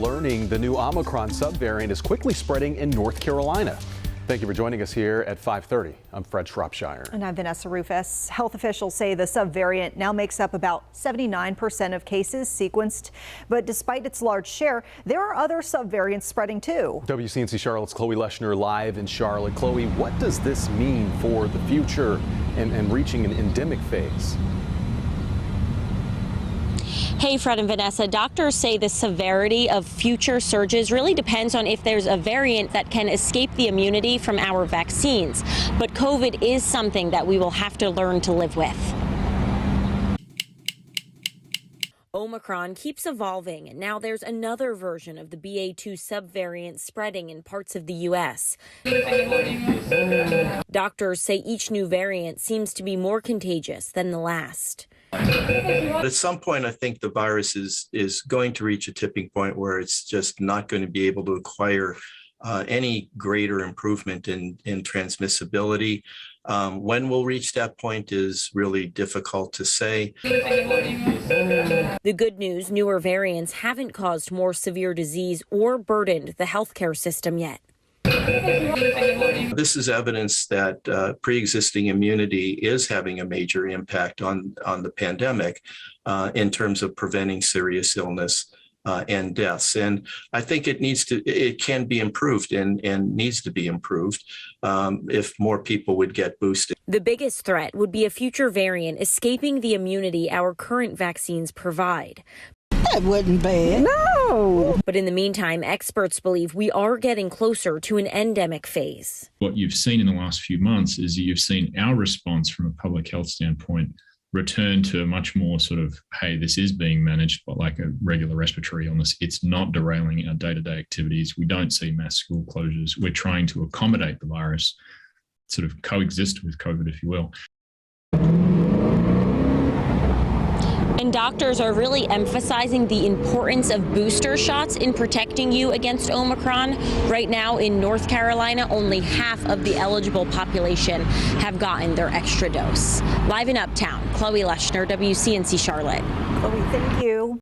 Learning the new Omicron subvariant is quickly spreading in North Carolina. Thank you for joining us here at 5:30. I'm Fred Shropshire. And I'm Vanessa Rufus. Health officials say the subvariant now makes up about 79% of cases sequenced. But despite its large share, there are other subvariants spreading too. WCNC Charlotte's Chloe Leshner live in Charlotte. Chloe, what does this mean for the future and reaching an endemic phase? Hey, Fred and Vanessa, doctors say the severity of future surges really depends on if there's a variant that can escape the immunity from our vaccines. But COVID is something that we will have to learn to live with. Omicron keeps evolving, and now there's another version of the BA2 subvariant spreading in parts of the U.S. Doctors say each new variant seems to be more contagious than the last. At some point, I think the virus is going to reach a tipping point where it's just not going to be able to acquire any greater improvement in transmissibility. When we'll reach that point is really difficult to say. The good news, newer variants haven't caused more severe disease or burdened the healthcare system yet. This is evidence that pre-existing immunity is having a major impact on the pandemic in terms of preventing serious illness and deaths. And I think it can be improved and needs to be improved if more people would get boosted. The biggest threat would be a future variant escaping the immunity our current vaccines provide. That wouldn't be. No. But in the meantime, experts believe we are getting closer to an endemic phase. What you've seen in the last few months is you've seen our response from a public health standpoint return to a much more sort of, hey, this is being managed but like a regular respiratory illness. It's not derailing our day-to-day activities. We don't see mass school closures. We're trying to accommodate the virus, sort of coexist with COVID, if you will. And doctors are really emphasizing the importance of booster shots in protecting you against Omicron. Right now in North Carolina, only half of the eligible population have gotten their extra dose. Live in Uptown, Chloe Leshner, WCNC Charlotte. Chloe, thank you.